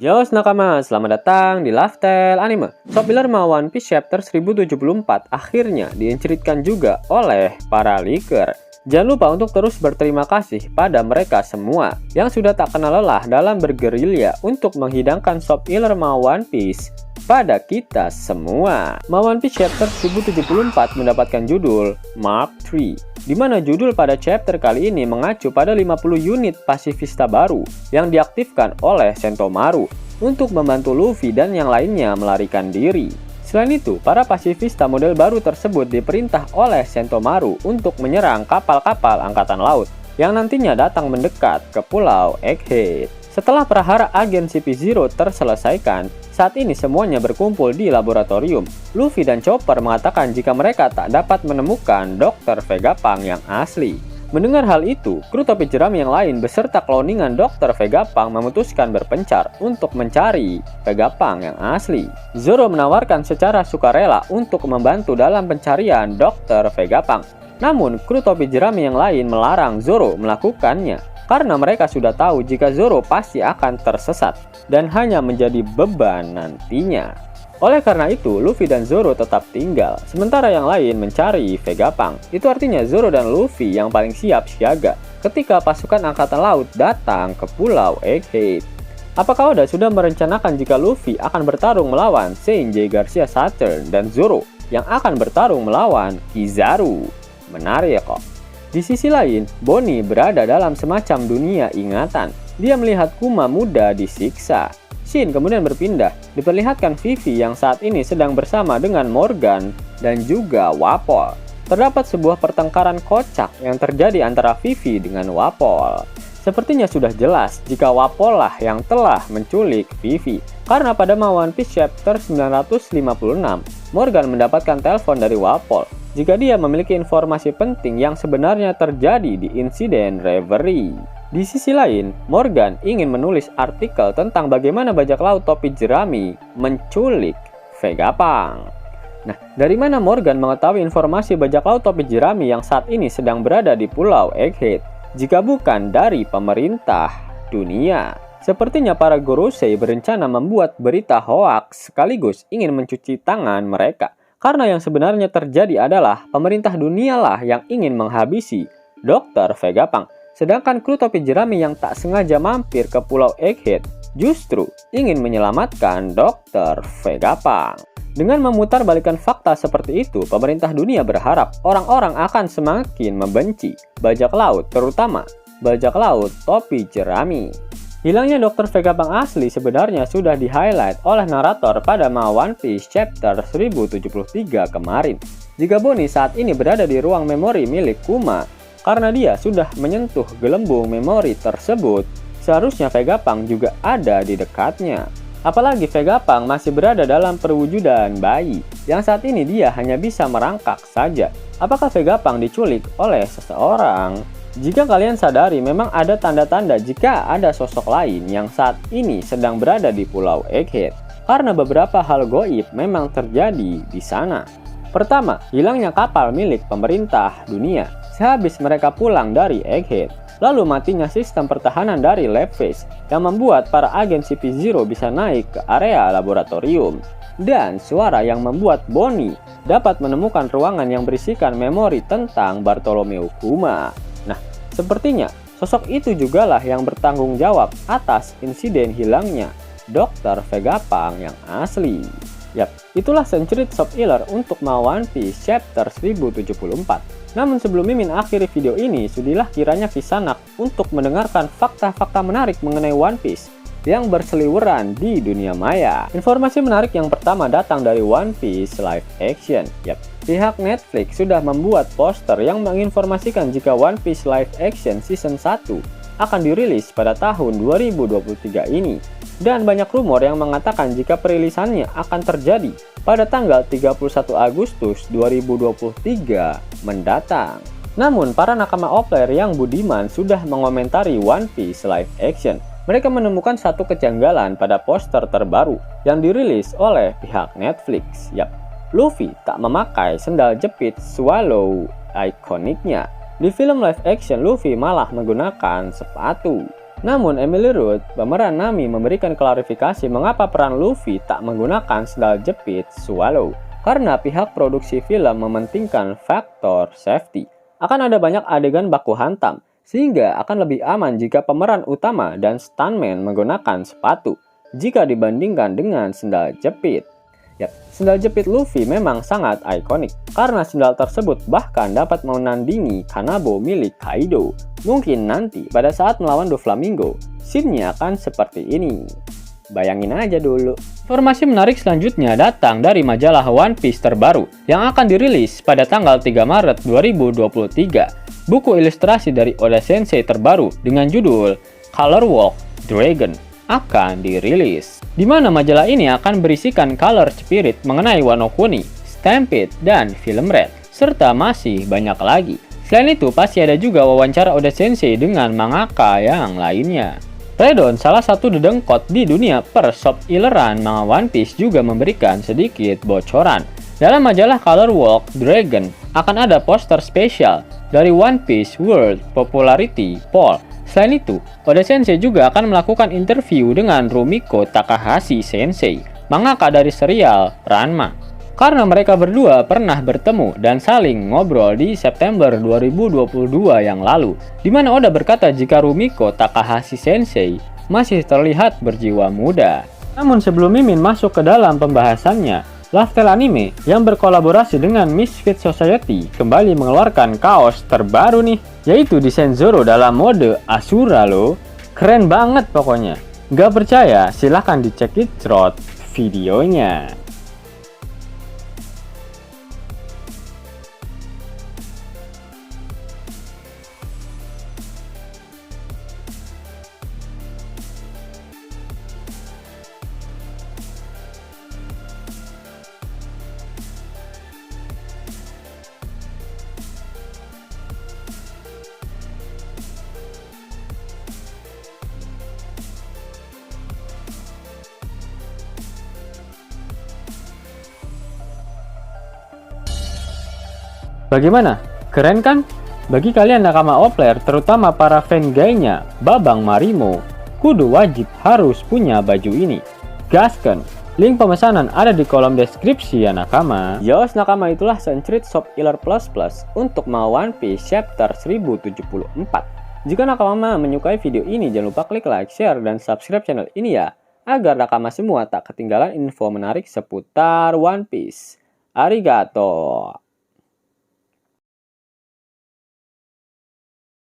Yos nakama, selamat datang di Lifestyle Anime. Sob Filler One Piece Chapter 1074 akhirnya dienceritkan juga oleh para leaker. Jangan lupa untuk terus berterima kasih pada mereka semua yang sudah tak kenal lelah dalam bergerilya untuk menghidangkan Sob Filler One Piece pada kita semua. One Piece Chapter 1074 mendapatkan judul Mark III, di mana judul pada chapter kali ini mengacu pada 50 unit pasifista baru yang diaktifkan oleh Sentomaru untuk membantu Luffy dan yang lainnya melarikan diri. Selain itu, para pasifista model baru tersebut diperintah oleh Sentomaru untuk menyerang kapal-kapal angkatan laut yang nantinya datang mendekat ke Pulau Egghead. Setelah prahara agen CP0 terselesaikan, saat ini semuanya berkumpul di laboratorium. Luffy dan Chopper mengatakan jika mereka tak dapat menemukan Dr. Vegapunk yang asli. Mendengar hal itu, kru topi jerami yang lain beserta kloningan Dr. Vegapunk memutuskan berpencar untuk mencari Vegapunk yang asli. Zoro menawarkan secara sukarela untuk membantu dalam pencarian Dr. Vegapunk. Namun, kru topi jerami yang lain melarang Zoro melakukannya karena mereka sudah tahu jika Zoro pasti akan tersesat dan hanya menjadi beban nantinya. Oleh karena itu, Luffy dan Zoro tetap tinggal, sementara yang lain mencari Vegapunk. Itu artinya Zoro dan Luffy yang paling siap siaga ketika pasukan angkatan laut datang ke Pulau Egghead. Apakah Oda sudah merencanakan jika Luffy akan bertarung melawan Sanjay Garcia Saturn dan Zoro yang akan bertarung melawan Kizaru? Menarik kok. Di sisi lain, Bonnie berada dalam semacam dunia ingatan. Dia melihat Kuma muda disiksa. Shin kemudian berpindah, diperlihatkan Vivi yang saat ini sedang bersama dengan Morgan dan juga Wapol. Terdapat sebuah pertengkaran kocak yang terjadi antara Vivi dengan Wapol. Sepertinya sudah jelas jika Wapol lah yang telah menculik Vivi, karena pada One Piece Chapter 956, Morgan mendapatkan telepon dari Wapol jika dia memiliki informasi penting yang sebenarnya terjadi di insiden Reverie. Di sisi lain, Morgan ingin menulis artikel tentang bagaimana bajak laut topi jerami menculik Vegapunk. Nah, dari mana Morgan mengetahui informasi bajak laut topi jerami yang saat ini sedang berada di Pulau Egghead, jika bukan dari pemerintah dunia? Sepertinya para Gorosei berencana membuat berita hoaks sekaligus ingin mencuci tangan mereka. Karena yang sebenarnya terjadi adalah pemerintah dunialah yang ingin menghabisi Dr. Vegapunk. Sedangkan kru topi jerami yang tak sengaja mampir ke Pulau Egghead justru ingin menyelamatkan Dr. Vegapunk. Dengan memutarbalikkan fakta seperti itu, pemerintah dunia berharap orang-orang akan semakin membenci bajak laut, terutama bajak laut topi jerami. Hilangnya Dr. Vegapunk asli sebenarnya sudah di-highlight oleh narator pada One Piece Chapter 1073 kemarin. Jika Bonnie saat ini berada di ruang memori milik Kuma, karena dia sudah menyentuh gelembung memori tersebut, seharusnya Vegapunk juga ada di dekatnya. Apalagi Vegapunk masih berada dalam perwujudan bayi, yang saat ini dia hanya bisa merangkak saja. Apakah Vegapunk diculik oleh seseorang? Jika kalian sadari, memang ada tanda-tanda jika ada sosok lain yang saat ini sedang berada di Pulau Egghead, karena beberapa hal goib memang terjadi di sana. Pertama, hilangnya kapal milik pemerintah dunia sehabis mereka pulang dari Egghead. Lalu matinya sistem pertahanan dari Lab Phase yang membuat para agen CP0 bisa naik ke area laboratorium. Dan suara yang membuat Bonnie dapat menemukan ruangan yang berisikan memori tentang Bartolomeu Kuma. Nah, sepertinya sosok itu jugalah yang bertanggung jawab atas insiden hilangnya Dr. Vegapunk yang asli. Yap, itulah sencerit Sob Filler untuk One Piece Chapter 1074. Namun sebelum Mimin akhiri video ini, sudilah kiranya Kisanak untuk mendengarkan fakta-fakta menarik mengenai One Piece yang berseliweran di dunia maya. Informasi menarik yang pertama datang dari One Piece live action. Yap, pihak Netflix sudah membuat poster yang menginformasikan jika One Piece live action season 1 akan dirilis pada tahun 2023 ini. Dan banyak rumor yang mengatakan jika perilisannya akan terjadi pada tanggal 31 Agustus 2023 mendatang. Namun, para nakama offlayer yang budiman sudah mengomentari One Piece live action. Mereka menemukan satu kejanggalan pada poster terbaru yang dirilis oleh pihak Netflix. Yap, Luffy tak memakai sendal jepit Swallow ikoniknya. Di film live action, Luffy malah menggunakan sepatu. Namun Emily Root, pemeran Nami, memberikan klarifikasi mengapa peran Luffy tak menggunakan sendal jepit Swallow. Karena pihak produksi film mementingkan faktor safety. Akan ada banyak adegan baku hantam, sehingga akan lebih aman jika pemeran utama dan stuntman menggunakan sepatu jika dibandingkan dengan sendal jepit. Yap, sendal jepit Luffy memang sangat ikonik karena sendal tersebut bahkan dapat menandingi Kanabo milik Kaido. Mungkin nanti pada saat melawan Doflamingo, scene-nya akan seperti ini. Bayangin aja dulu. Informasi menarik selanjutnya datang dari majalah One Piece terbaru yang akan dirilis pada tanggal 3 Maret 2023. Buku ilustrasi dari Oda Sensei terbaru dengan judul Color Walk Dragon akan dirilis, di mana majalah ini akan berisikan color spirit mengenai Wano Kuni, Stampede, dan film Red, serta masih banyak lagi. Selain itu, pasti ada juga wawancara Oda Sensei dengan mangaka yang lainnya. Redon, salah satu dedengkot di dunia per shop ileran manga One Piece, juga memberikan sedikit bocoran. Dalam majalah Color Walk Dragon akan ada poster spesial dari One Piece World Popularity Poll. Selain itu, Oda Sensei juga akan melakukan interview dengan Rumiko Takahashi Sensei, mangaka dari serial Ranma. Karena mereka berdua pernah bertemu dan saling ngobrol di September 2022 yang lalu, di mana Oda berkata jika Rumiko Takahashi Sensei masih terlihat berjiwa muda. Namun sebelum Mimin masuk ke dalam pembahasannya, Lifestyle Anime yang berkolaborasi dengan Misfit Society kembali mengeluarkan kaos terbaru nih, yaitu desain Zoro dalam mode Asura loh. Keren banget pokoknya. Gak percaya? Silahkan dicek it through videonya. Bagaimana? Keren kan? Bagi kalian nakama Opler, terutama para fan gaynya Babang Marimo, kudu wajib harus punya baju ini. Gasken! Link pemesanan ada di kolom deskripsi ya nakama. Yos nakama, itulah Centurit Shop Iler Plus Plus untuk mau One Piece Chapter 1074. Jika nakama menyukai video ini, jangan lupa klik like, share, dan subscribe channel ini ya, agar nakama semua tak ketinggalan info menarik seputar One Piece. Arigato!